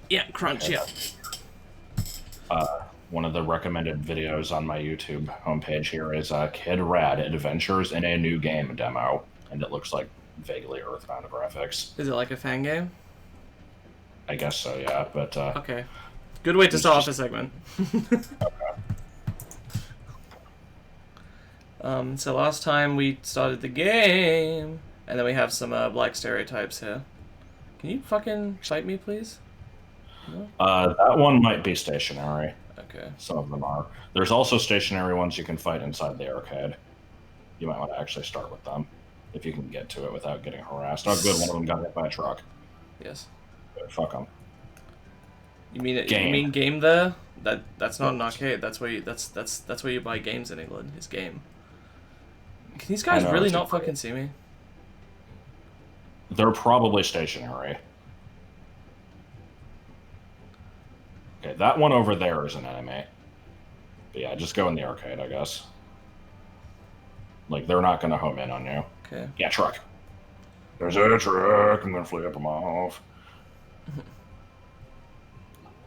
Yeah, crunch, yeah. One of the recommended videos on my YouTube homepage here is Kid Rad Adventures in a New Game demo, and it looks like vaguely Earthbound graphics. Is it like a fan game? I guess so, yeah. But Okay. Good way to it's start off just the segment. So last time we started the game, and then we have some black stereotypes here. Can you fucking fight me, please? No? that one might be stationary. Okay. Some of them are. There's also stationary ones you can fight inside the arcade. You might want to actually start with them if you can get to it without getting harassed. Oh, good. One of them got hit by a truck. Yes. Good, fuck them. You mean it? Game. You mean game there? That's not an arcade. That's where you that's where you buy games in England. Is game. Can these guys really not fucking see me? They're probably stationary. Okay, that one over there is an enemy. But yeah, just go in the arcade, I guess. Like, they're not going to home in on you. Okay. Yeah, truck. There's a truck. I'm going to flip them off.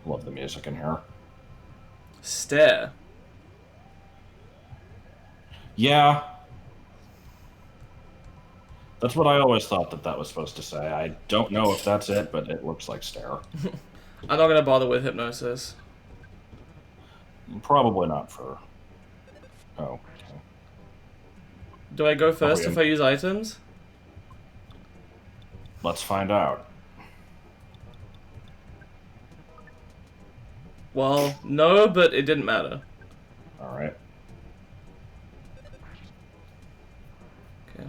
Love the music in here. Stare. Yeah. That's what I always thought that was supposed to say. I don't know if that's it, but it looks like stare. I'm not gonna bother with hypnosis. Probably not for... Oh, okay. Do I go first if I use items? Let's find out. Well, no, but it didn't matter. Alright. Okay.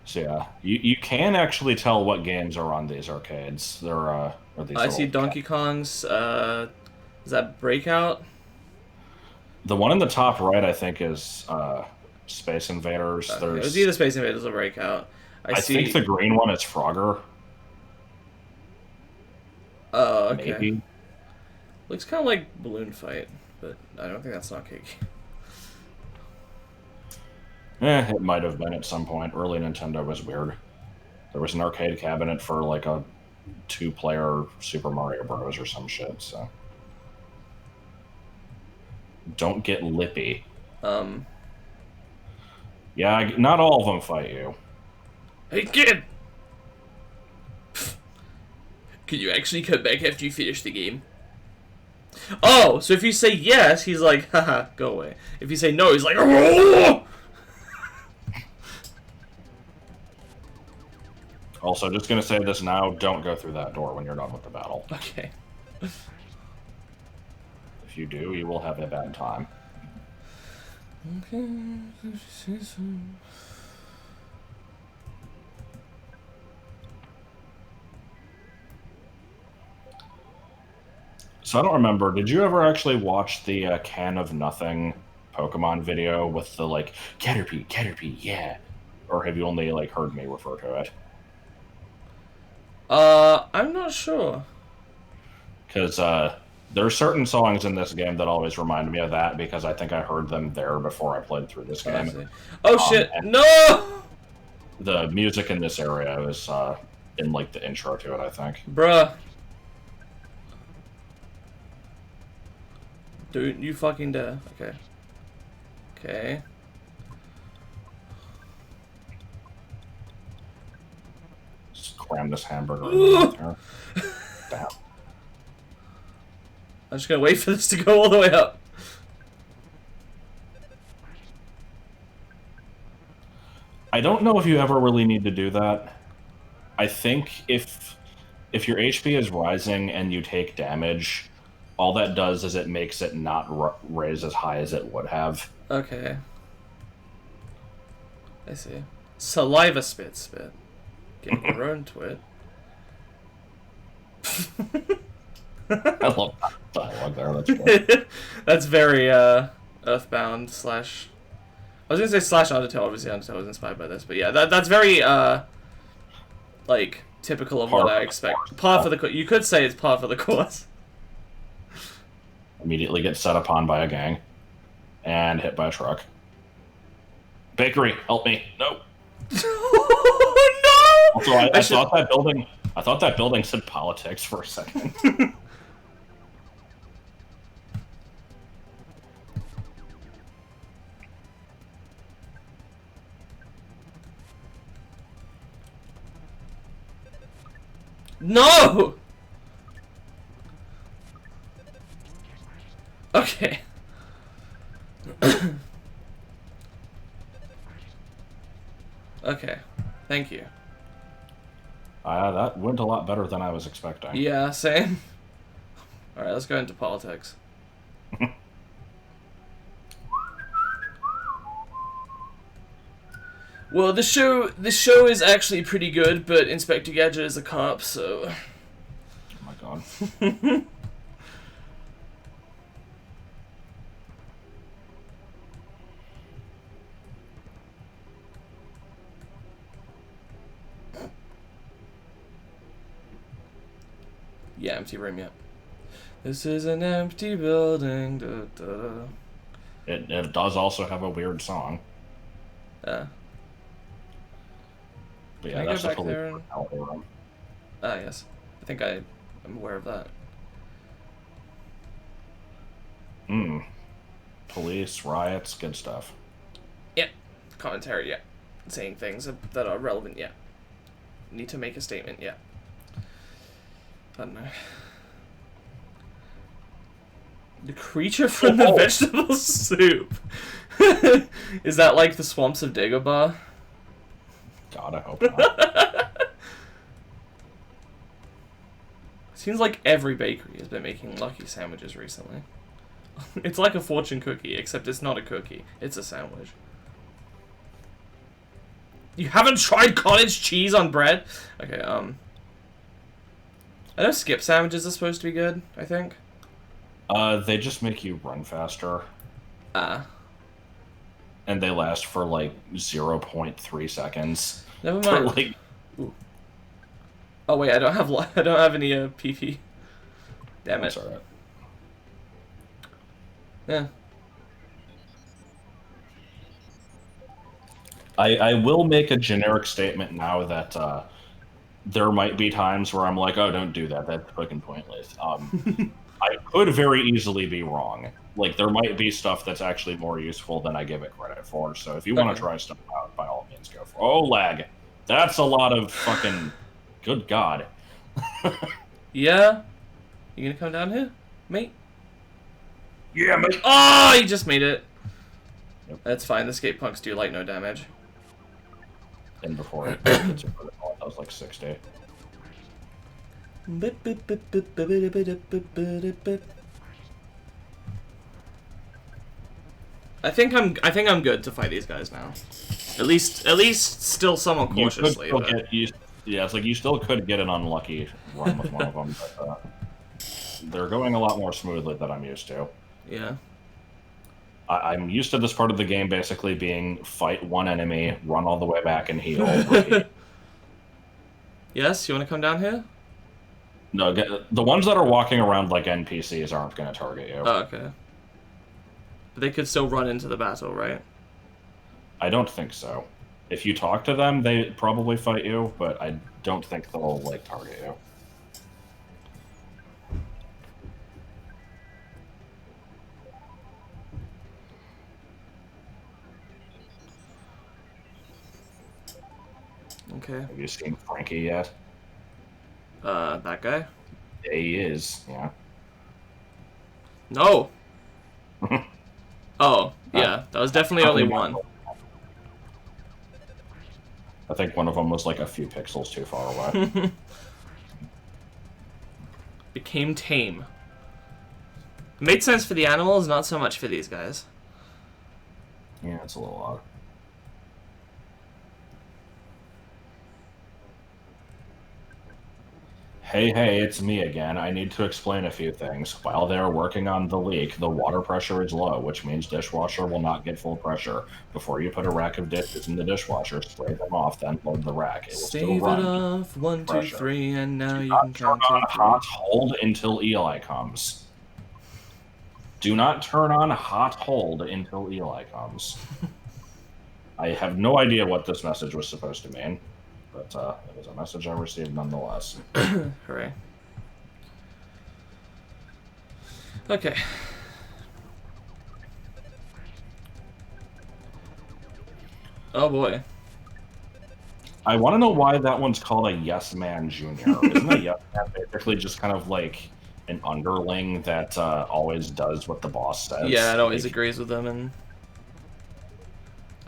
So yeah, you can actually tell what games are on these arcades. There are these. I see Donkey Kong's. Is that Breakout? The one in the top right, I think, is Space Invaders. Okay. There's. It was either Space Invaders or Breakout. I think the green one is Frogger. Oh, okay. Maybe. Looks kind of like Balloon Fight, but I don't think that's an arcade game. It might have been at some point. Early Nintendo was weird. There was an arcade cabinet for like a 2-player Super Mario Bros. Or some shit, so. Don't get lippy. Yeah, not all of them fight you. Hey, kid! Can you actually come back after you finish the game? Oh, so if you say yes, he's like, haha, go away. If you say no, he's like, oh! Also, just gonna say this now, don't go through that door when you're done with the battle. Okay. If you do, you will have a bad time. Okay. So I don't remember, did you ever actually watch the Can of Nothing Pokemon video with the, like, Caterpie, yeah? Or have you only, like, heard me refer to it? I'm not sure. Because there are certain songs in this game that always remind me of that because I think I heard them there before I played through this game. Oh shit, no! The music in this area is in, like, the intro to it, I think. Bruh. Dude, you fucking dare. Okay. Okay. Just cram this hamburger in there. Damn. I'm just gonna wait for this to go all the way up. I don't know if you ever really need to do that. I think if your HP is rising and you take damage, all that does is it makes it not raise as high as it would have. Okay. I see. Saliva spit. Get your own twit. I love that dialogue there. That's good. That's very Earthbound slash. I was gonna say slash Undertale. Obviously, Undertale was inspired by this, but yeah, that's very like typical of what I expect. Par for the course. You could say it's par for the course. Immediately get set upon by a gang and hit by a truck. Bakery, help me! No. Oh no! Also, I thought that building I thought that building said politics for a second. No! Okay. Okay. Thank you. That went a lot better than I was expecting. Yeah, same. Alright, let's go into politics. Well, the show is actually pretty good, but Inspector Gadget is a cop, so... Oh my god. Yeah, empty room, yeah. This is an empty building. Da, da, da. It does also have a weird song. But yeah, I that's go back totally there and... room. Yes. I think I'm aware of that. Police, riots, good stuff. Yeah. Commentary, yeah. Saying things that are relevant, yeah. Need to make a statement, yeah. I don't know. The creature from the vegetable soup. Is that like the swamps of Dagobah? God, I hope not. Seems like every bakery has been making lucky sandwiches recently. It's like a fortune cookie, except it's not a cookie. It's a sandwich. You haven't tried cottage cheese on bread? Okay, I know skip sandwiches are supposed to be good, I think. They just make you run faster. And they last for like 0.3 seconds. Never mind. Like... Oh wait, I don't have any PP. Damn it. That's alright. Yeah. I will make a generic statement now that there might be times where I'm like, oh, don't do that. That's fucking pointless. I could very easily be wrong. Like, there might be stuff that's actually more useful than I give it credit for. So if you want to try stuff out, by all means, go for it. Oh, lag. That's a lot of fucking... Good God. Yeah? You gonna come down here, mate? Yeah, mate. Oh, he just made it. Yep. That's fine. The skate punks do like no damage. And before it gets that was like 60. I think I'm good to fight these guys now. At least still somewhat cautiously. Yeah, it's like you still could get an unlucky run with one of them, but they're going a lot more smoothly than I'm used to. Yeah. I'm used to this part of the game basically being fight one enemy, run all the way back, and heal. Yes, you want to come down here? No, the ones that are walking around like NPCs aren't going to target you. Oh, okay. But they could still run into the battle, right? I don't think so. If you talk to them, they probably fight you, but I don't think they'll, like, target you. Okay. Have you seen Frankie yet? That guy? Yeah, he is, yeah. No! Oh, yeah. That was definitely only one. I think one of them was like a few pixels too far away. Became tame. Made sense for the animals, not so much for these guys. Yeah, it's a little odd. Hey, it's me again. I need to explain a few things. While they're working on the leak, the water pressure is low, which means dishwasher will not get full pressure. Before you put a rack of dishes in the dishwasher, spray them off, then load the rack. It will still run. Save it off, 1, 2, 3, and now you can turn count on to hot hold until Eli comes. Do not turn on hot hold until Eli comes. I have no idea what this message was supposed to mean. but it was a message I received nonetheless. Hooray. Okay. Oh boy. I want to know why that one's called a Yes Man Junior. Isn't a Yes Man basically just kind of like an underling that always does what the boss says? Yeah, it always agrees with them and...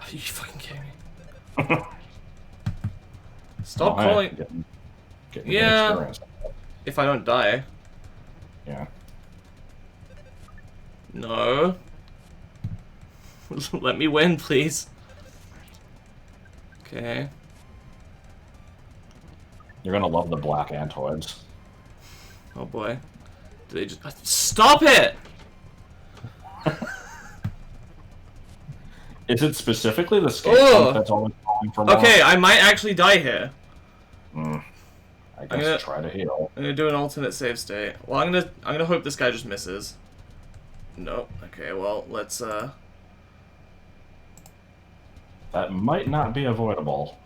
Are you fucking kidding me? Stop calling... Getting yeah, experience. if I don't die. Yeah. No. Let me win, please. Okay. You're gonna love the black antoids. Oh boy. Do they just... Stop it! Is it specifically the skate punk that's always calling for more? Okay, I might actually die here. I guess try to heal. I'm gonna do an alternate save state. Well, I'm gonna hope this guy just misses. Nope. Okay, well, let's That might not be avoidable.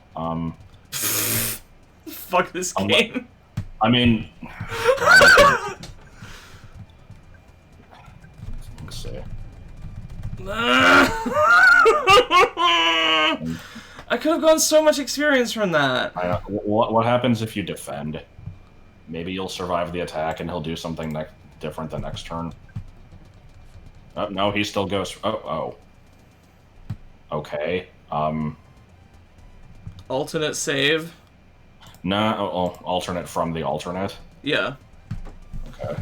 Fuck this game. I mean... Let's see. I could have gotten so much experience from that. What happens if you defend? Maybe you'll survive the attack and he'll do something different the next turn. Oh, no, he still goes... Oh. Okay. Alternate save? No, alternate from the alternate? Yeah. Okay.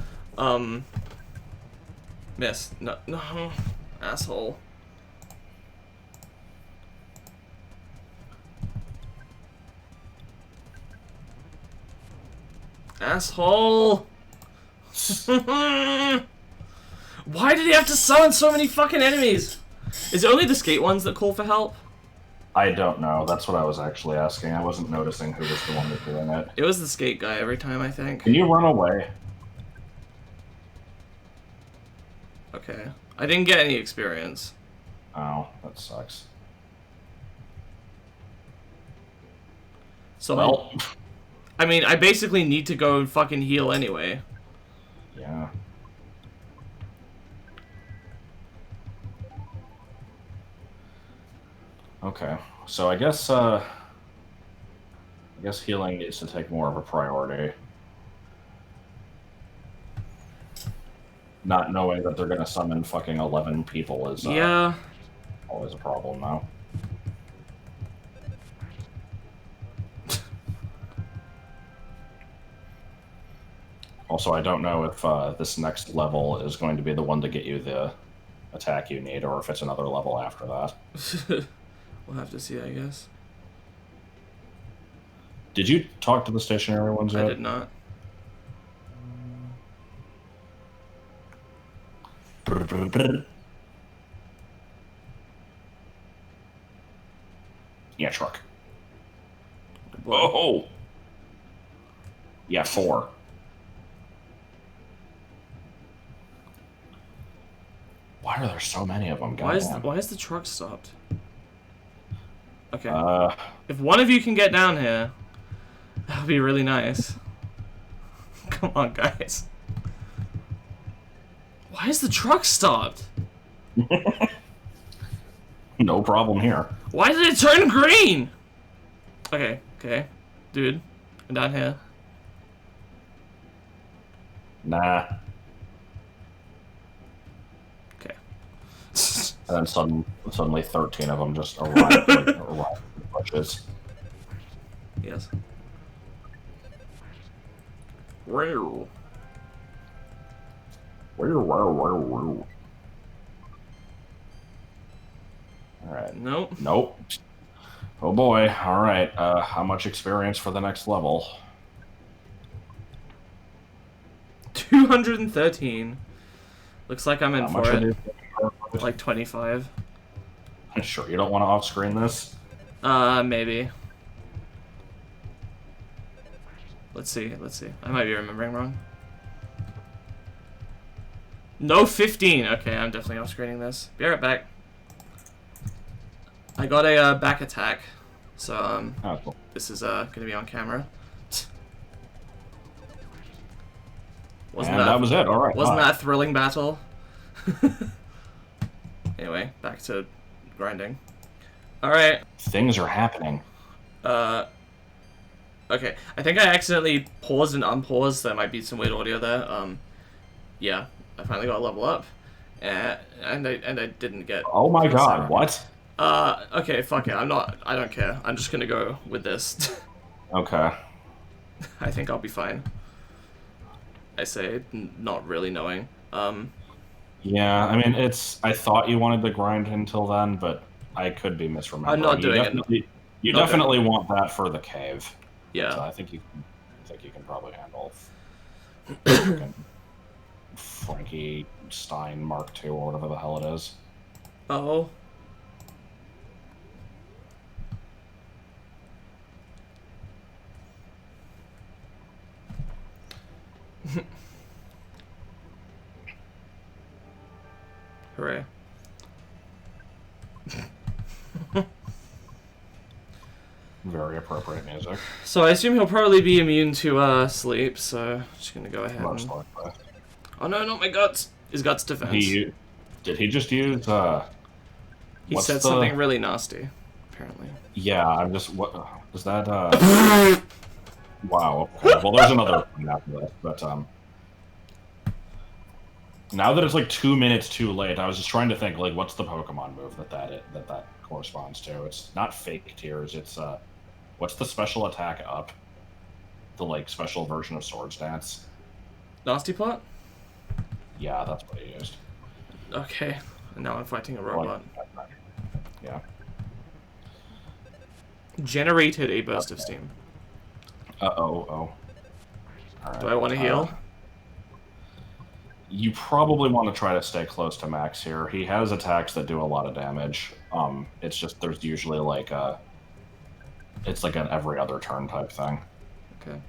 Miss. No. Asshole. Asshole! Why did he have to summon so many fucking enemies? Is it only the skate ones that call for help? I don't know. That's what I was actually asking. I wasn't noticing who was the one that's doing it. It was the skate guy every time, I think. Can you run away? Okay. I didn't get any experience. Oh, that sucks. So, well... I mean, I basically need to go and fucking heal anyway. Yeah. Okay, so I guess healing needs to take more of a priority. Not knowing that they're gonna summon fucking 11 people is yeah, always a problem now. Also, I don't know if this next level is going to be the one to get you the attack you need, or if it's another level after that. We'll have to see, I guess. Did you talk to the stationary ones yet? I did not. Yeah, truck. Oh! Yeah, 4. Why are there so many of them? Why is the truck stopped? Okay. Uh, if one of you can get down here, that would be really nice. Come on, guys. Why is the truck stopped? No problem here. Why did it turn green? Okay, okay. Dude, I'm down here. Nah. Okay. And then suddenly 13 of them just arrive in the bushes. Yes. Wow. Alright. Nope. Nope. Oh boy. Alright. How much experience for the next level? 213. Looks like I'm in for it. Like 25. Sure, you don't want to off-screen this? Maybe. Let's see. I might be remembering wrong. No, 15. Okay, I'm definitely off-screening this. Be right back. I got a back attack. So Oh, cool. this is gonna be on camera. And that was it. All right. Wasn't bye. that a thrilling battle? Anyway, back to grinding. All right. Things are happening. Okay. I think I accidentally paused and unpaused. There might be some weird audio there. Yeah. I finally got a level up, and I didn't get. Oh my god! Sarah. What? Okay. Fuck it. I don't care. I'm just gonna go with this. Okay. I think I'll be fine. I say, not really knowing. Yeah, I mean, I thought you wanted to grind until then, but I could be misremembering. I'm not doing it. You definitely want that for the cave. Yeah. So I think you can probably handle Frankie Stein Mark II or whatever the hell it is. Oh. Hooray. Very appropriate music. So I assume he'll probably be immune to sleep, so just gonna go ahead Most and... likely. Oh no, not my guts! His guts defense. Did he just use He said something really nasty, apparently. Yeah, I'm just what is that Wow, okay. Well there's another one after that, but now that it's like 2 minutes too late, I was just trying to think like what's the Pokemon move that corresponds to. It's not fake tears, it's what's the special attack up? The like special version of Swords Dance. Nasty Plot? Yeah, that's what he used. Okay. And now I'm fighting a robot. Yeah. Generated a burst of steam. Oh. Right. Do I want to heal? You probably want to try to stay close to Max here. He has attacks that do a lot of damage. It's just there's usually like it's like an every other turn type thing. Okay.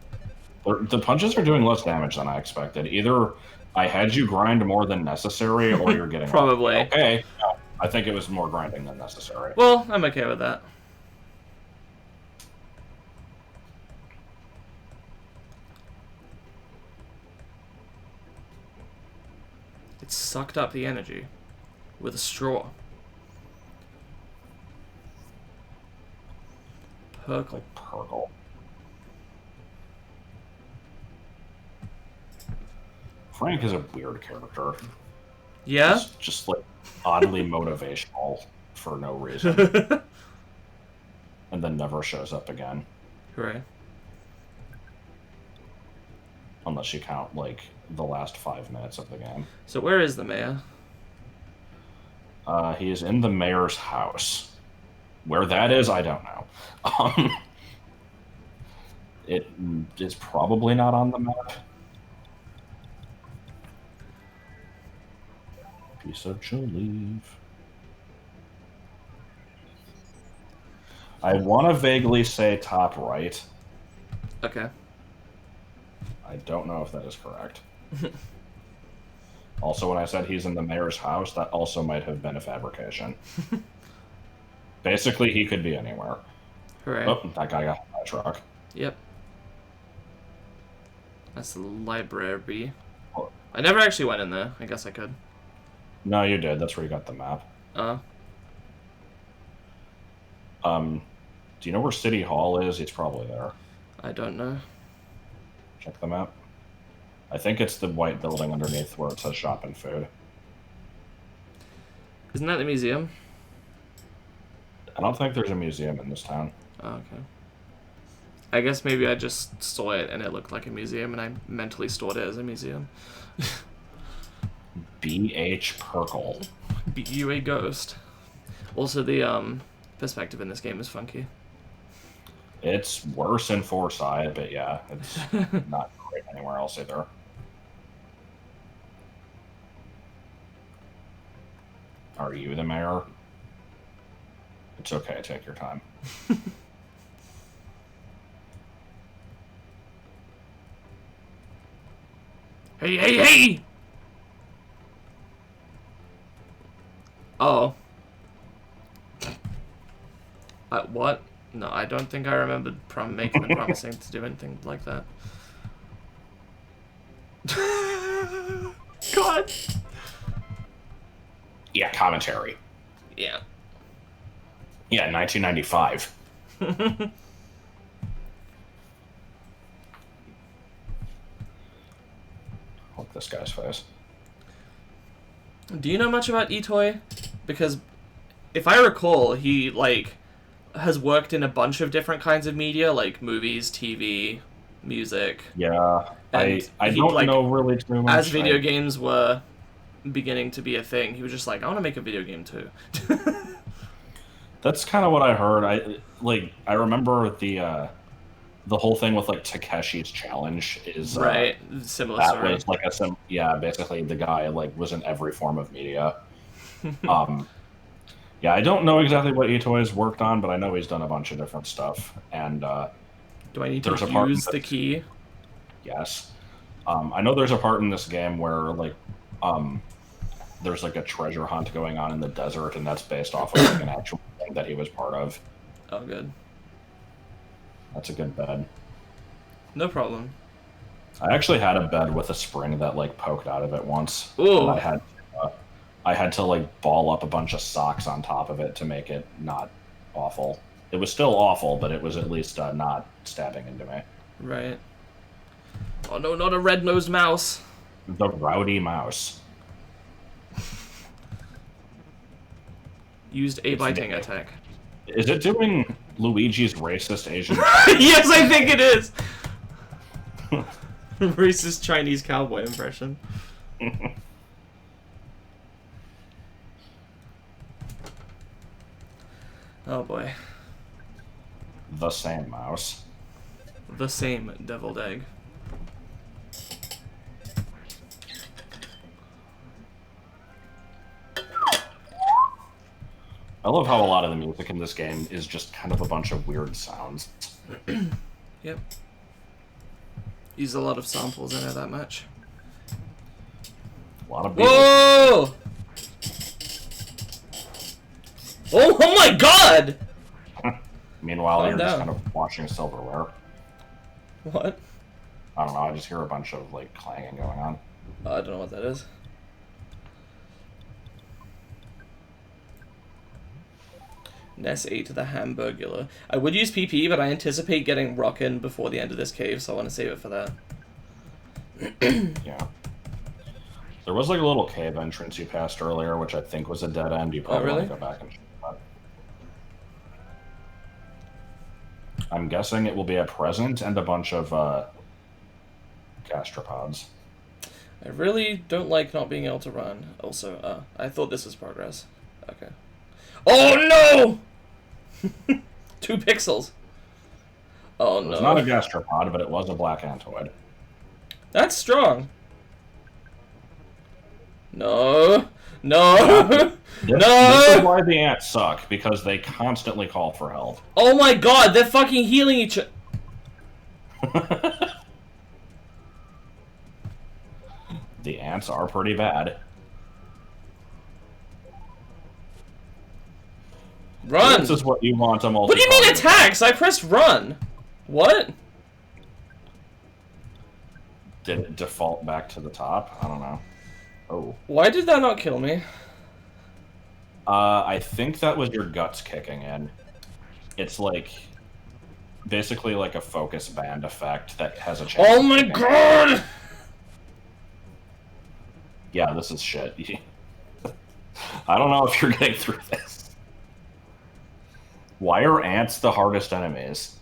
The punches are doing less damage than I expected. Either I had you grind more than necessary, or you're getting probably. Okay. No, I think it was more grinding than necessary. Well, I'm okay with that. It sucked up the energy with a straw. Purple. Frank is a weird character. Yeah? Just like oddly motivational for no reason. And then never shows up again. Right. Unless you count like the last 5 minutes of the game. So where is the mayor? He is in the mayor's house. Where that is, I don't know. It is probably not on the map. Piece of leaf. I want to vaguely say top right. Okay. I don't know if that is correct. Also, when I said he's in the mayor's house, that also might have been a fabrication. Basically, he could be anywhere. Hooray. Oh, that guy got my truck. Yep. That's the library. Oh. I never actually went in there. I guess I could. No, you did. That's where you got the map. Do you know where City Hall is? It's probably there. I don't know. Check the map. I think it's the white building underneath where it says shop and food. Isn't that the museum? I don't think there's a museum in this town. Oh, okay. I guess maybe I just saw it and it looked like a museum and I mentally stored it as a museum. B.H. Perkle. Be you a ghost. Also, the perspective in this game is funky. It's worse in Foresight, but yeah, it's not great anywhere else either. Are you the mayor? It's okay, take your time. Hey, hey, hey! Oh. What? No, I don't think I remembered making and promising to do anything like that. God. Yeah, commentary. Yeah. Yeah, 1995. Look this guy's face. Do you know much about Itoy? Because if I recall, he like has worked in a bunch of different kinds of media, like movies, TV, music. Yeah, I he, don't like, know really too much. As video games were beginning to be a thing, he was just like, I want to make a video game too. That's kind of what I heard. I remember the whole thing with like Takeshi's challenge is right, similar that story. was like basically the guy like was in every form of media. Yeah, I don't know exactly what Itoy's worked on, but I know he's done a bunch of different stuff. And do I need to use the key? Yes. I know there's a part in this game where like there's like a treasure hunt going on in the desert, and that's based off of like an actual thing that he was part of. Oh, good. That's a good bed. No problem. I actually had a bed with a spring that like poked out of it once. Ooh. And I had to like ball up a bunch of socks on top of it to make it not awful. It was still awful, but it was at least not stabbing into me. Right. Oh no, not a red-nosed mouse. The rowdy mouse. Used a biting attack. Is it doing Luigi's racist Asian? Yes, I think it is! Racist Chinese cowboy impression. Oh boy. The same mouse. The same deviled egg. I love how a lot of the music in this game is just kind of a bunch of weird sounds. Yep. Use a lot of samples in it that much. A lot of Whoa! Oh my god! Meanwhile, you're just kind of washing silverware. What? I don't know, I just hear a bunch of like clanging going on. I don't know what that is. Ness ate the hamburgular. I would use PP, but I anticipate getting rockin' before the end of this cave, so I want to save it for that. Yeah. There was like a little cave entrance you passed earlier, which I think was a dead end. You probably want to go back and check that. I'm guessing it will be a present and a bunch of gastropods. I really don't like not being able to run. Also, I thought this was progress. Okay. Oh no! 2 pixels. Oh no. It's not a gastropod, but it was a black antoid. That's strong. No. No. This is why the ants suck, because they constantly call for help. Oh my god, they're fucking healing each other. The ants are pretty bad. Run! This is what you want a multi. What do you mean attacks? I pressed run. What? Did it default back to the top? I don't know. Oh. Why did that not kill me? I think that was your guts kicking in. It's like basically like a focus band effect that has a chance. Oh my god! Yeah, this is shit. I don't know if you're getting through this. Why are ants the hardest enemies?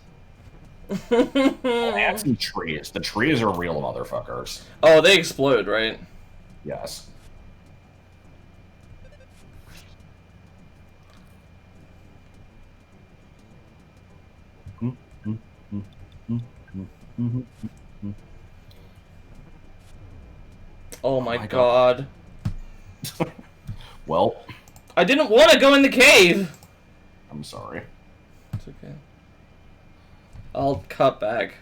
Ants and trees. The trees are real motherfuckers. Oh, they explode, right? Yes. Oh my god. Well, I didn't want to go in the cave! I'm sorry. It's okay. I'll cut back.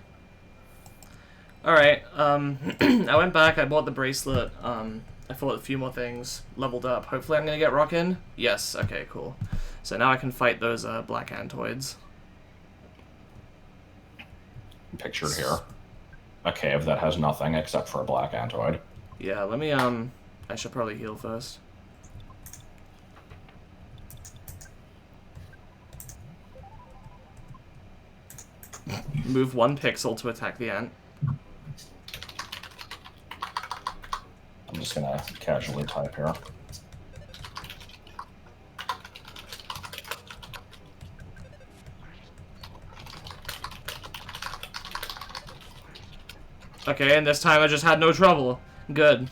Alright, I went back, I bought the bracelet, I fought a few more things, leveled up. Hopefully I'm gonna get rockin'. Yes, okay, cool. So now I can fight those black antoids. pictured here. A cave that has nothing except for a black antoid. Yeah, let me, I should probably heal first. Move 1 pixel to attack the ant. I'm just gonna casually type here. Okay, and this time I just had no trouble. Good.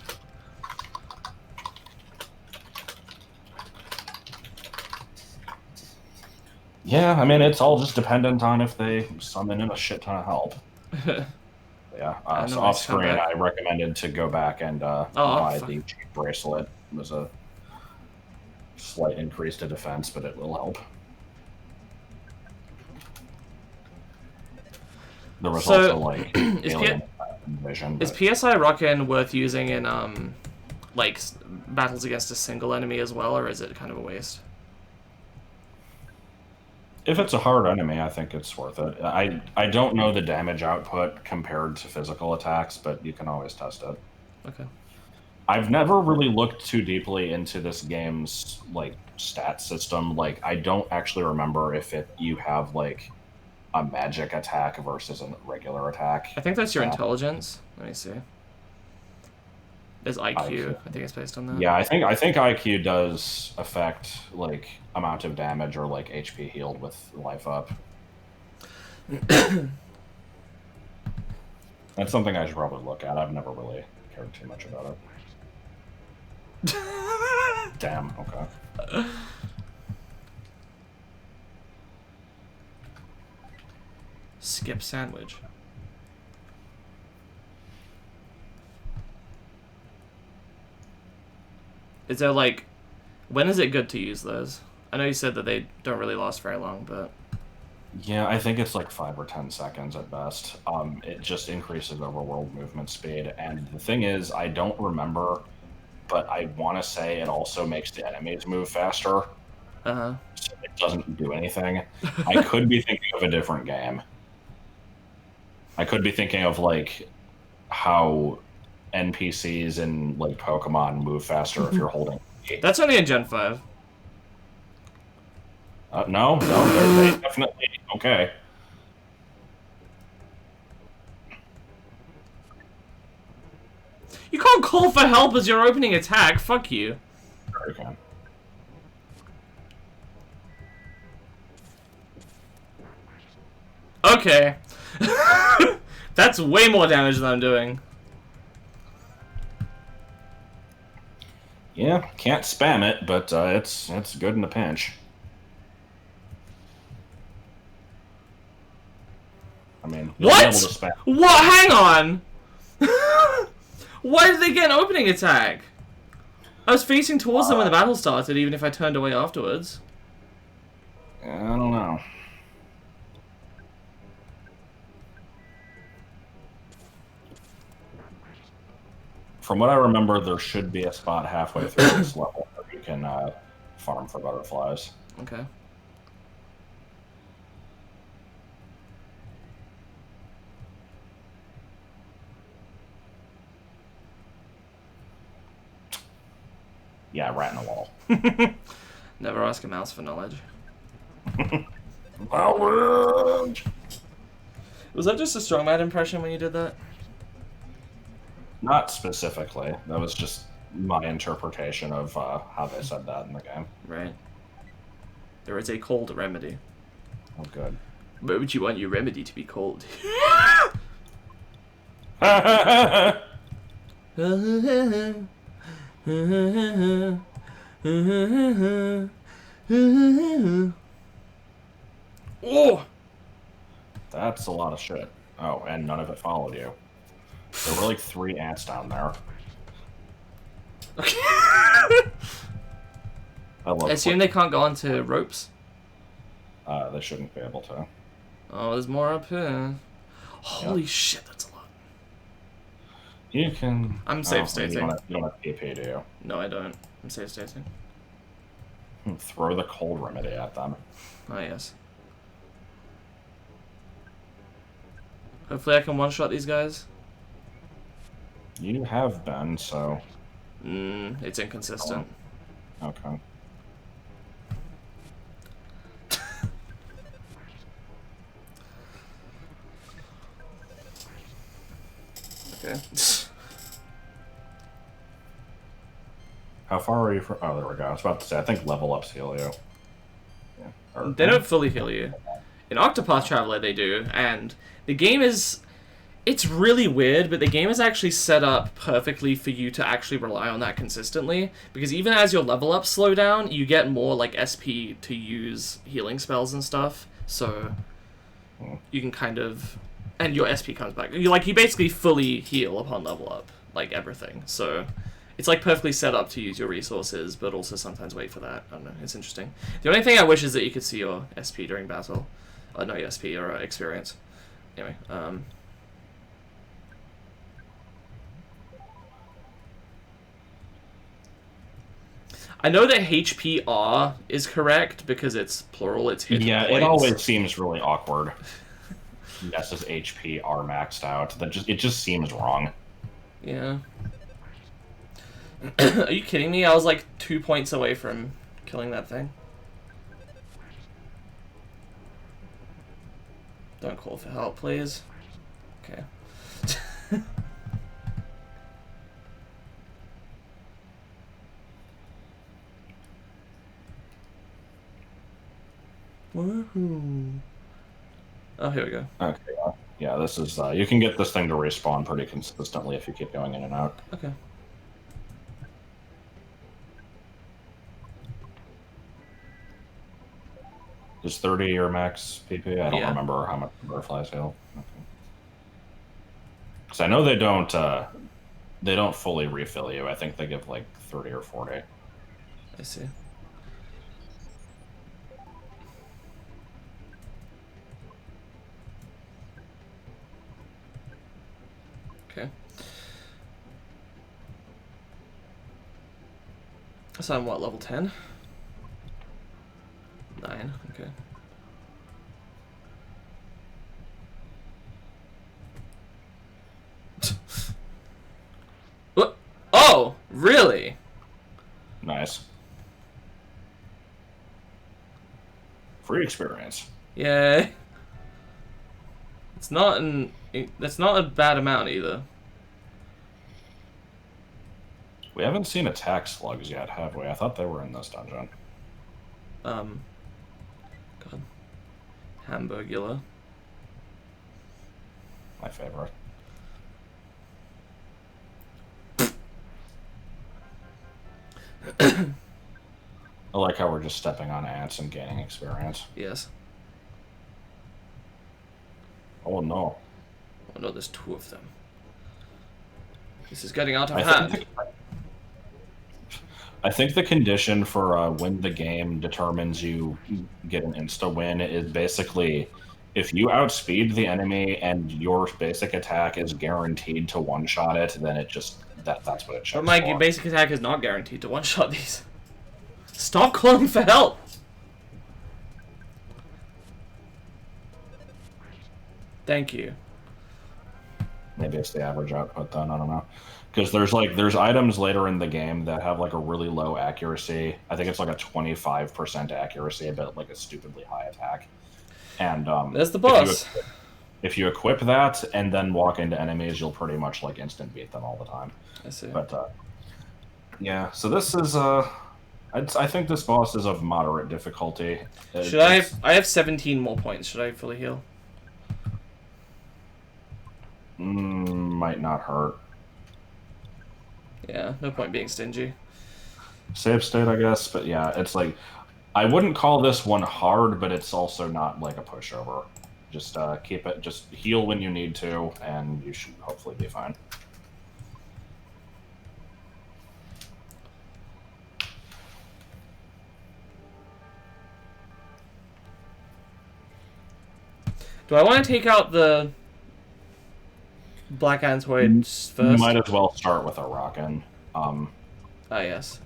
Yeah, I mean, it's all just dependent on if they summon in a shit ton of help. Yeah, so off screen, I recommended to go back and buy the cheap bracelet. It was a slight increase to defense, but it will help. There was also, like, alien vision. Is PSI Rockin' worth using in, like, battles against a single enemy as well, or is it kind of a waste? If it's a hard enemy, I think it's worth it. I don't know the damage output compared to physical attacks, but you can always test it. Okay. I've never really looked too deeply into this game's, like, stat system. Like, I don't actually remember if you have, like, a magic attack versus a regular attack. I think that's your intelligence. Let me see. There's IQ. I think it's based on that. Yeah, I think IQ does affect, like, amount of damage or, like, HP healed with life up. That's something I should probably look at. I've never really cared too much about it. Damn, okay. Skip sandwich. Is there, like... When is it good to use those? I know you said that they don't really last very long, but... Yeah, I think it's like 5 or 10 seconds at best. It just increases overworld movement speed. And the thing is, I don't remember, but I want to say it also makes the enemies move faster. Uh-huh. So it doesn't do anything. I could be thinking of a different game. I could be thinking of, like, how NPCs in, like, Pokemon move faster if you're holding... That's only in Gen 5. No, they definitely... Okay. You can't call for help as your opening attack. Fuck you. Sure you can. Okay. That's way more damage than I'm doing. Yeah, can't spam it, but it's good in a pinch. I mean, you'll what? be able to spam. What? Hang on. Why did they get an opening attack? I was facing towards them when the battle started, even if I turned away afterwards. I don't know. From what I remember, there should be a spot halfway through this level where you can farm for butterflies. Okay. Yeah, rat in a wall. Never ask a mouse for knowledge. Knowledge! Was that just a strongman impression when you did that? Not specifically. That was just my interpretation of how they said that in the game. Right. There is a cold remedy. Oh, good. Where would you want your remedy to be cold? Oh! That's a lot of shit. Oh, and none of it followed you. There were like 3 ants down there. Okay. I assume they can't go onto ropes. They shouldn't be able to. Oh, there's more up here. Holy shit, that's a lot. You can... I'm safe stating. You don't have PP, do you? No, I don't. I'm safe stating. Throw the cold remedy at them. Oh, yes. Hopefully I can one-shot these guys. You have been, so... It's inconsistent. Okay. Okay. How far are you from... Oh, there we go. I was about to say, I think level ups heal you. Yeah. Or, They don't fully heal you. In Octopath Traveler they do, and the game is... It's really weird, but the game is actually set up perfectly for you to actually rely on that consistently, because even as your level ups slow down, you get more, like, SP to use healing spells and stuff, so you can kind of... And your SP comes back. You basically fully heal upon level up, like, everything, so... It's, like, perfectly set up to use your resources, but also sometimes wait for that. I don't know, it's interesting. The only thing I wish is that you could see your SP during battle. Not your SP, or experience. Anyway, I know that HPR is correct because it's plural, it's hit Yeah, points. it always seems really awkward. Yes, is HP are maxed out. It just seems wrong. Yeah. Are you kidding me? I was like 2 points away from killing that thing. Don't call for help, please. Okay. Woohoo. Oh, here we go. Okay, yeah, this is... you can get this thing to respawn pretty consistently if you keep going in and out. Okay. Is 30 your max PP? I don't Yeah. remember how much butterflies heal. Okay. Because I know they don't fully refill you. I think they give like 30 or 40. I see. Okay. So I'm what, level 10? 9, okay. What? Oh, really? Nice. Free experience. Yay. That's not a bad amount either. We haven't seen attack slugs yet, have we? I thought they were in this dungeon. God. Hamburgula. My favorite. I like how we're just stepping on ants and gaining experience. Yes. Oh no. Oh no, there's 2 of them. This is getting out of hand. I think the condition for when the game determines you get an insta-win is basically if you outspeed the enemy and your basic attack is guaranteed to one-shot it, then it just... that's what it checks But my for. basic attack is not guaranteed to one-shot these. Stop calling for help! Thank you. Maybe it's the average output then, I don't know. Because there's items later in the game that have like a really low accuracy. I think it's like a 25% accuracy, but like a stupidly high attack. And there's the boss. If you equip that and then walk into enemies, you'll pretty much like instant beat them all the time. I see. But yeah, so this is I think this boss is of moderate difficulty. I have 17 more points. Should I fully heal? Might not hurt. Yeah, no point being stingy. Save state, I guess, but yeah, it's like I wouldn't call this one hard, but it's also not like a pushover. Just keep it, just heal when you need to, and you should hopefully be fine. Do I want to take out the Black Antoids first? You might as well start with a rockin'. Ah, yes.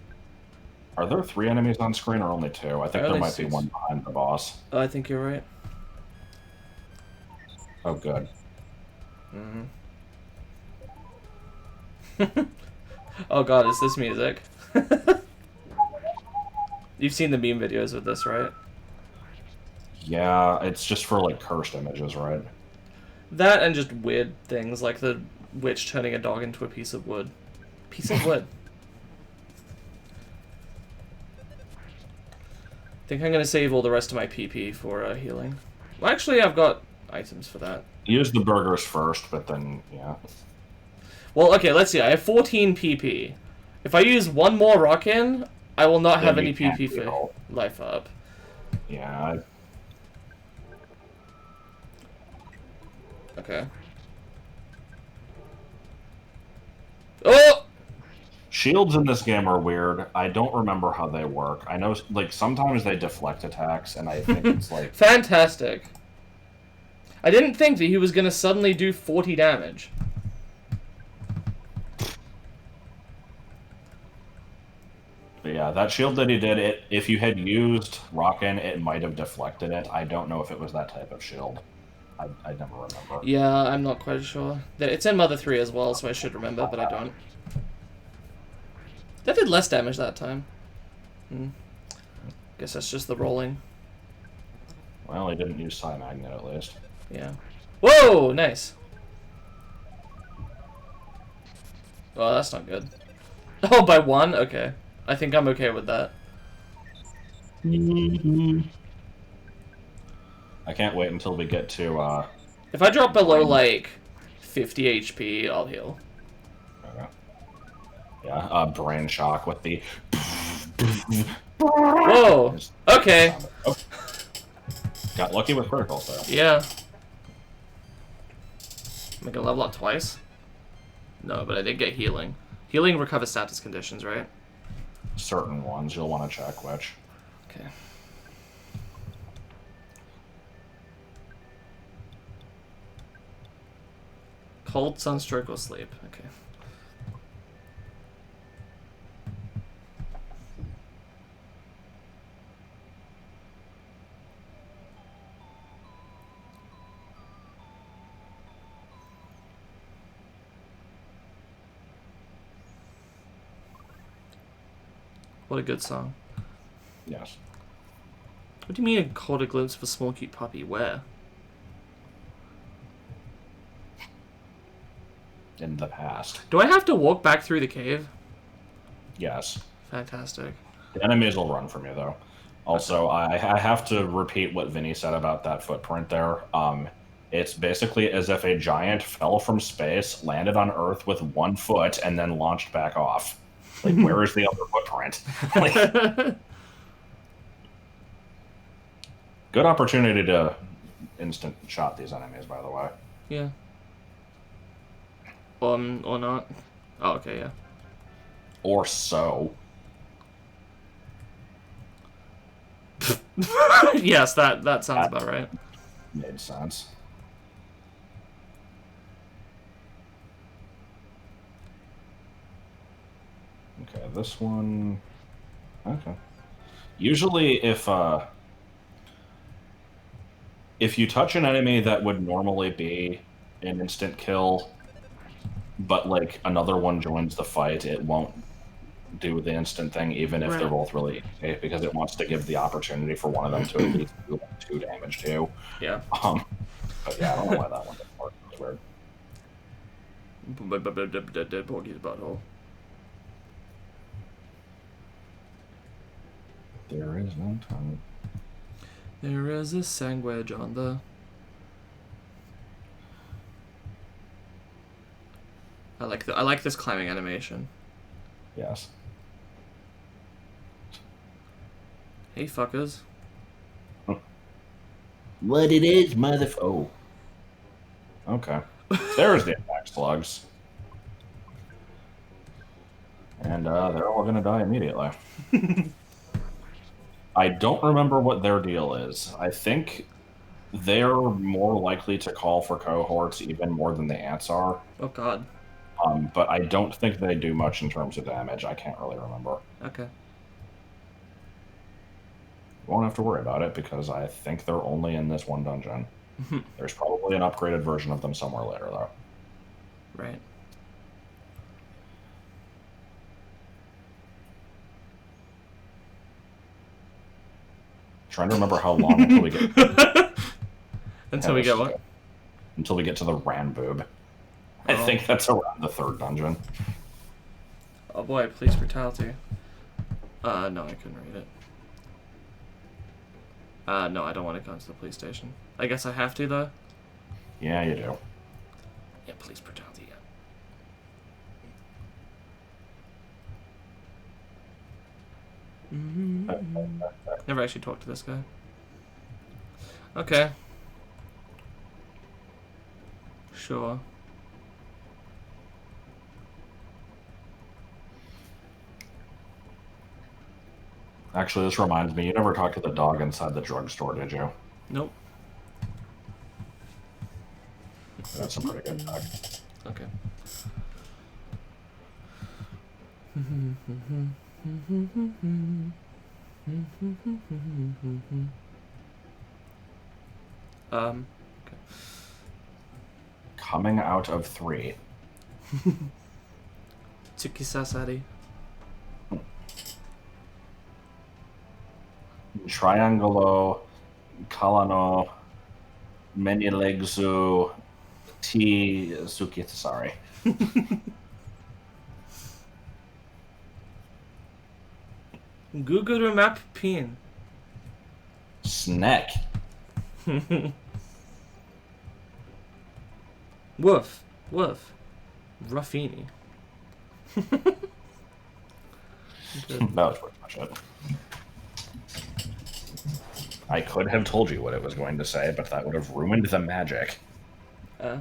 Are there 3 enemies on screen or only 2? I think there might 6. be one behind the boss. Oh, I think you're right. Oh, good. Oh god, is this music? You've seen the meme videos with this, right? Yeah, it's just for like cursed images, right? That and just weird things like the witch turning a dog into a piece of wood. Piece of wood. I think I'm gonna save all the rest of my PP for healing. Well, actually, I've got items for that. Use the burgers first, but then, yeah. Well, okay, let's see. I have 14 PP. If I use one more rock-in, I will not have any PP for life up. Yeah. Okay. Oh! Shields in this game are weird. I don't remember how they work. I know, like, sometimes they deflect attacks, and I think it's like... Fantastic. I didn't think that he was going to suddenly do 40 damage. But yeah, that shield that he did, if you had used Rockin', it might have deflected it. I don't know if it was that type of shield. I never remember. Yeah, I'm not quite sure. It's in Mother 3 as well, so I should remember, but I don't. That did less damage that time. Guess that's just the rolling. Well, he didn't use Psi Magnet at least. Yeah. Whoa! Nice. Oh, that's not good. Oh, by one? Okay. I think I'm okay with that. I can't wait until we get to, If I drop below, like, 50 HP, I'll heal. Okay. Yeah, brain shock with the... Whoa! Okay. Oh. Got lucky with criticals, though. Yeah. Am I gonna level up twice? No, but I did get healing. Healing recovers status conditions, right? Certain ones, you'll want to check which. Okay. Cold, sunstroke, or sleep. Okay. What a good song. Yes. What do you mean a caught a glimpse of a small cute puppy? Where? In the past. Do I have to walk back through the cave? Yes. Fantastic. The enemies will run from you, though. Also, I have to repeat what Vinny said about that footprint there. It's basically as if a giant fell from space, landed on Earth with 1 foot, and then launched back off. Like, where is the other footprint? Like, good opportunity to instant shot these enemies, by the way. Yeah. Or not. Oh, okay, yeah. Or so. Yes, that sounds about right. Made sense. Okay, this one... Okay. Usually, if you touch an enemy that would normally be an instant kill, but, like, another one joins the fight, it won't do the instant thing, even if they're both really easy, because it wants to give the opportunity for one of them to at least do, like, 2 damage, too. Yeah. But yeah, I don't know why that one didn't work. It's weird. Dead Porky's butthole. There is no time. There is a sandwich on the... I like this climbing animation. Yes. Hey, fuckers. What it is, Oh. Okay. There's the attack slugs. And they're all gonna die immediately. I don't remember what their deal is. I think they're more likely to call for cohorts even more than the ants are. Oh god. But I don't think they do much in terms of damage. I can't really remember. Okay. Won't have to worry about it because I think they're only in this one dungeon. There's probably an upgraded version of them somewhere later, though. Right. Trying to remember how long until we get until we get what? Until we get to the Ranboob. I think that's around the 3rd dungeon. Oh boy, police brutality. No, I couldn't read it. No, I don't want to go into the police station. I guess I have to, though? Yeah, you do. Yeah, police brutality, yeah. Never actually talked to this guy. Okay. Sure. Actually, this reminds me, you never talked to the dog inside the drugstore, did you? Nope. That's a pretty good dog. Okay. Okay. Coming out of 3. Tsukisasari. Triangolo, Kalano, Menilegzu, T. Sukitasari. Guguru map pin. Snack. Woof. Woof. Ruffini. That was pretty much it. I could have told you what it was going to say, but that would have ruined the magic. I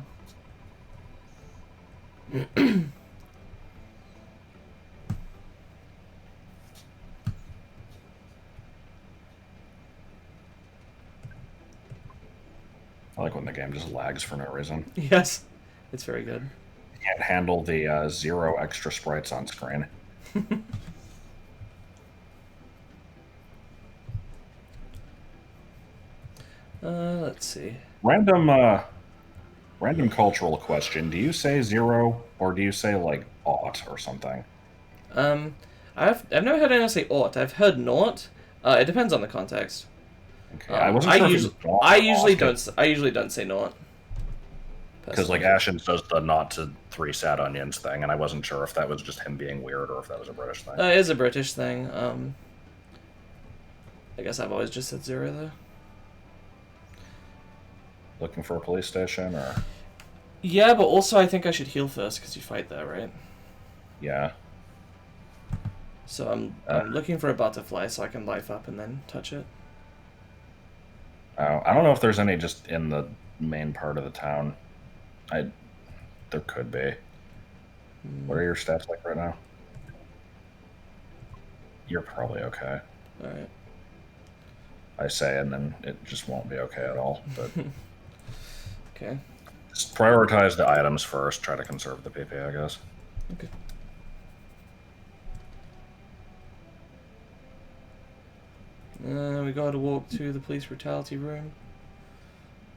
like when the game just lags for no reason. Yes. It's very good. Can't handle the 0 extra sprites on screen. Let's see. Random cultural question. Do you say 0 or do you say like aught or something? I've never heard anyone say aught. I've heard naught. It depends on the context. Okay, I wasn't sure if it was I usually don't say naught. Because like Ashens does the not to 3 sad onions thing, and I wasn't sure if that was just him being weird or if that was a British thing. It is a British thing. I guess I've always just said 0 though. Looking for a police station, or? Yeah, but also I think I should heal first because you fight there, right? Yeah. So I'm looking for a butterfly so I can life up and then touch it. I don't know if there's any just in the main part of the town. There could be. What are your stats like right now? You're probably okay. Alright. I say, and then it just won't be okay at all. But okay. Just prioritize the items first. Try to conserve the PP, I guess. Okay. We gotta walk to the police brutality room.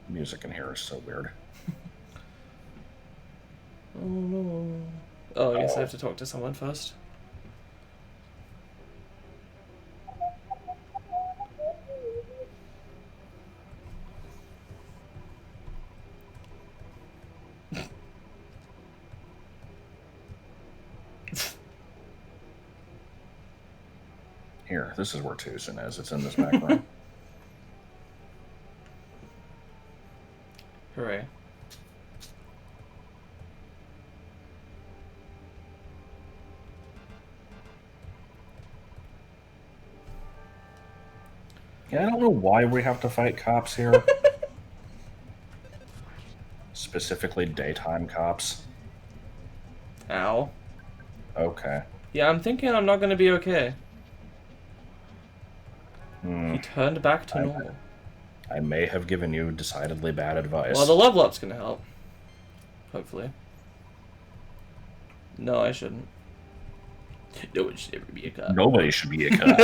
Music in here is so weird. Oh no. Oh, I guess I have to talk to someone first. Here, this is where Tucson is. It's in this back room. Hooray. Yeah, I don't know why we have to fight cops here. Specifically daytime cops. Ow. Okay. Yeah, I'm thinking I'm not gonna be okay. He turned back to normal. I may have given you decidedly bad advice. Well, the level up's gonna help. Hopefully. No, I shouldn't. No one should ever be a cop. Nobody should be a cop.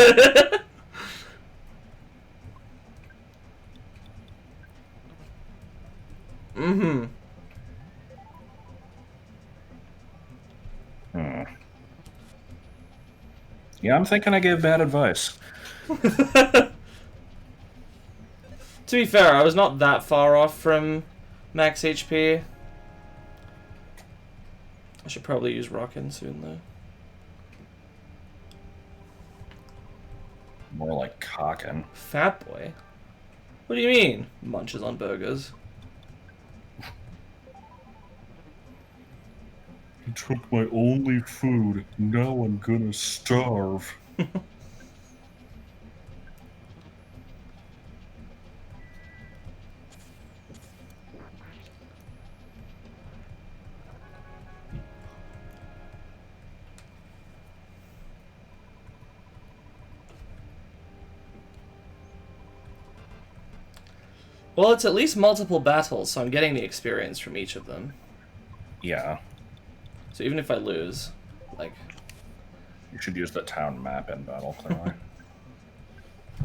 Yeah, I'm thinking I gave bad advice. To be fair, I was not that far off from max HP. I should probably use Rockin' soon, though. More like cockin'. Fat boy? What do you mean? Munches on burgers. You took my only food. Now I'm gonna starve. Well, it's at least multiple battles, so I'm getting the experience from each of them. Yeah. So even if I lose, like... You should use the town map in battle, clearly.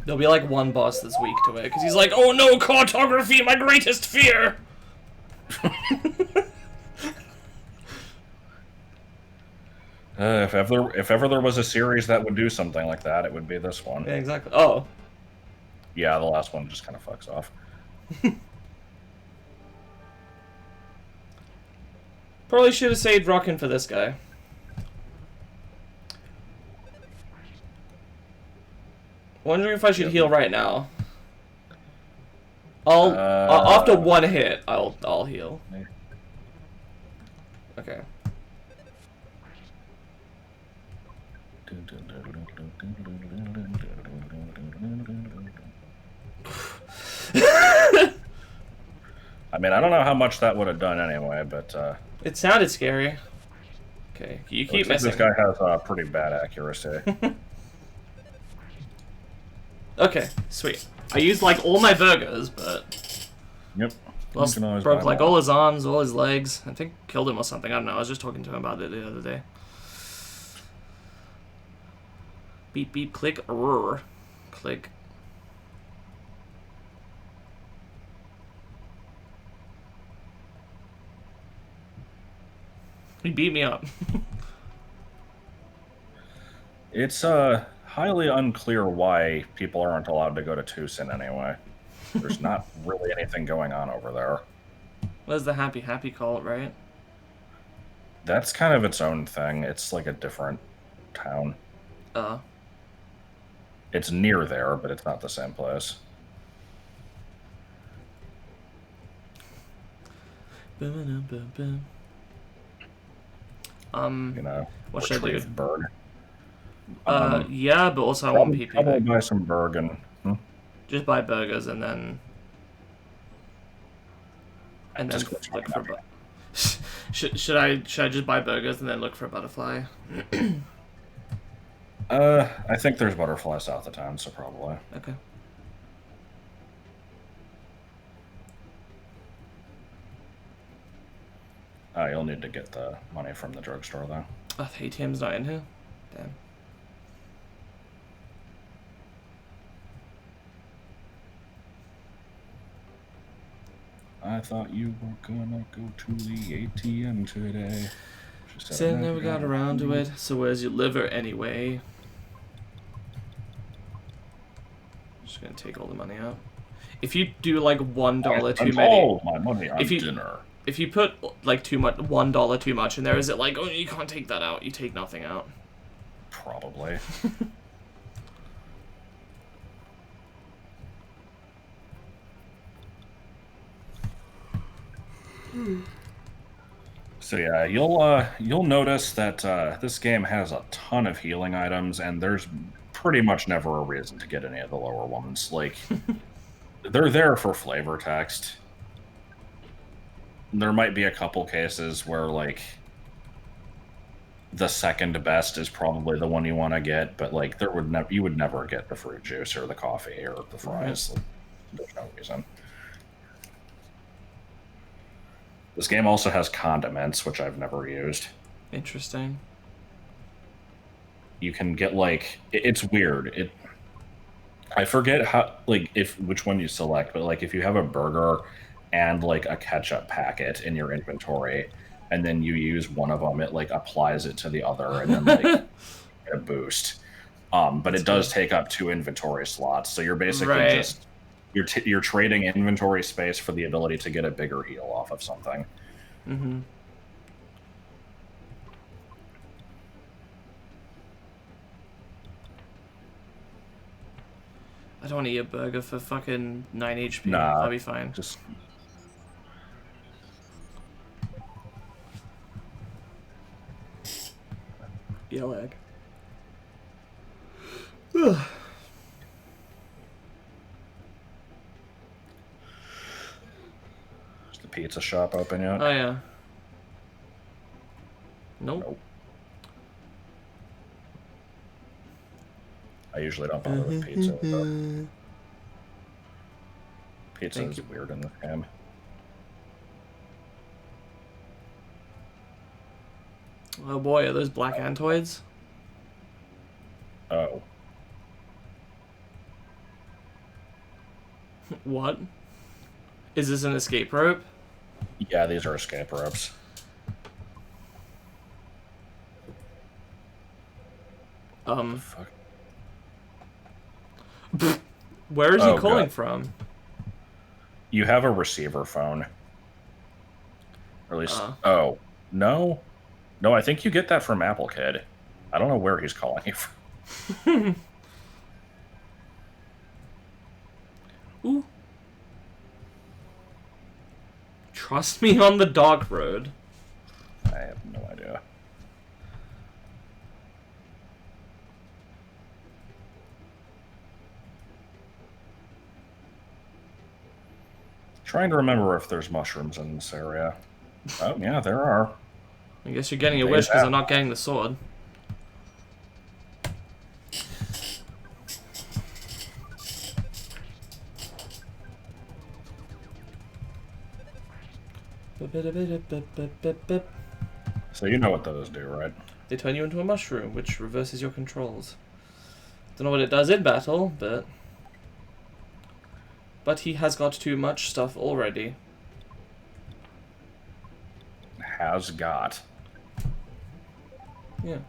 There'll be like one boss that's weak to it, because he's like, oh no, cartography, my greatest fear! If ever there was a series that would do something like that, it would be this one. Yeah, exactly. Oh. Yeah, the last one just kind of fucks off. Probably should have saved Rockin' for this guy. Wondering if I should heal right now. After one hit, I'll heal. Okay. I mean, I don't know how much that would have done anyway, but it sounded scary. Okay, you keep missing. This guy has pretty bad accuracy. Okay, sweet. I used like all my burgers, but yep. Broke like all his arms, all his legs. I think killed him or something. I don't know. I was just talking to him about it the other day. Beep beep click roar. Click. He beat me up. It's highly unclear why people aren't allowed to go to Tucson anyway. There's not really anything going on over there. What is the happy call it, right? That's kind of its own thing. It's like a different town. It's near there, but it's not the same place. You know, what should I do? Berg. Yeah, but also I want PP. Probably buy some Bergen. Just buy burgers and then look for should I just buy burgers and then look for a butterfly? I think there's butterflies south of town, so probably. Okay. You'll need to get the money from the drugstore though. Oh, the ATM's not in here? Damn. I thought you were gonna go to the ATM today. Said I never got around to it, so where's your liver anyway? Just gonna take all the money out. If you do like $1 too many, all my money on dinner. If you put like $1 too much in there, is it like, oh, you can't take that out? You take nothing out. Probably. So yeah, you'll notice that this game has a ton of healing items, and there's pretty much never a reason to get any of the lower ones. Like, they're there for flavor text. There might be a couple cases where, like, the second best is probably the one you want to get, but like, you would never get the fruit juice or the coffee or the fries. Like, there's no reason. This game also has condiments, which I've never used. Interesting. You can get like it's weird. I forget how which one you select, but like if you have a burger and like a ketchup packet in your inventory, and then you use one of them, it like applies it to the other, and then like get a boost. But That's it does good. take up 2 inventory slots, so you're basically Right. just you're trading inventory space for the ability to get a bigger heal off of something. Mm-hmm. I don't want to eat a burger for fucking 9 HP. Nah, I'll be fine. just Eat a leg. is the pizza shop open yet? Oh, yeah. Nope. Nope. I usually don't bother with pizza. But pizza Thank is you. weird in this game. Oh boy, are those black antoids? Oh. What? Is this an escape rope? Yeah, these are escape ropes. Fuck. Where is he Oh, calling God. from? You have a receiver phone. Or at least... Oh. No? No, I think you get that from Apple Kid. I don't know where he's calling you from. Ooh. Trust me on the dog road. I have no idea. Trying to remember if there's mushrooms in this area. Oh, yeah, there are. I guess you're getting a wish because I'm not getting the sword. So you know what those do, right? They turn you into a mushroom, which reverses your controls. Don't know what it does in battle, but he has got too much stuff already. Has got. Yeah.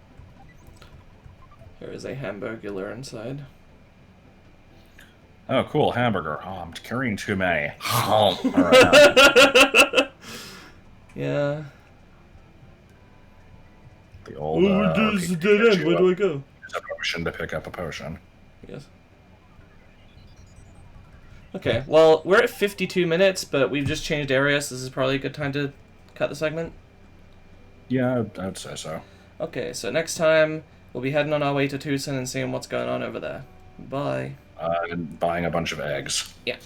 There is a hamburger inside. Oh, cool, hamburger. Oh, I'm carrying too many. All right. Yeah. The old. This is a dead end. Where do I go? Use a potion to pick up a potion. Yes. Okay, well, we're at 52 minutes, but we've just changed areas, so this is probably a good time to cut the segment. Yeah, I'd say so. Okay, so next time, we'll be heading on our way to Tucson and seeing what's going on over there. Bye. And buying a bunch of eggs. Yeah.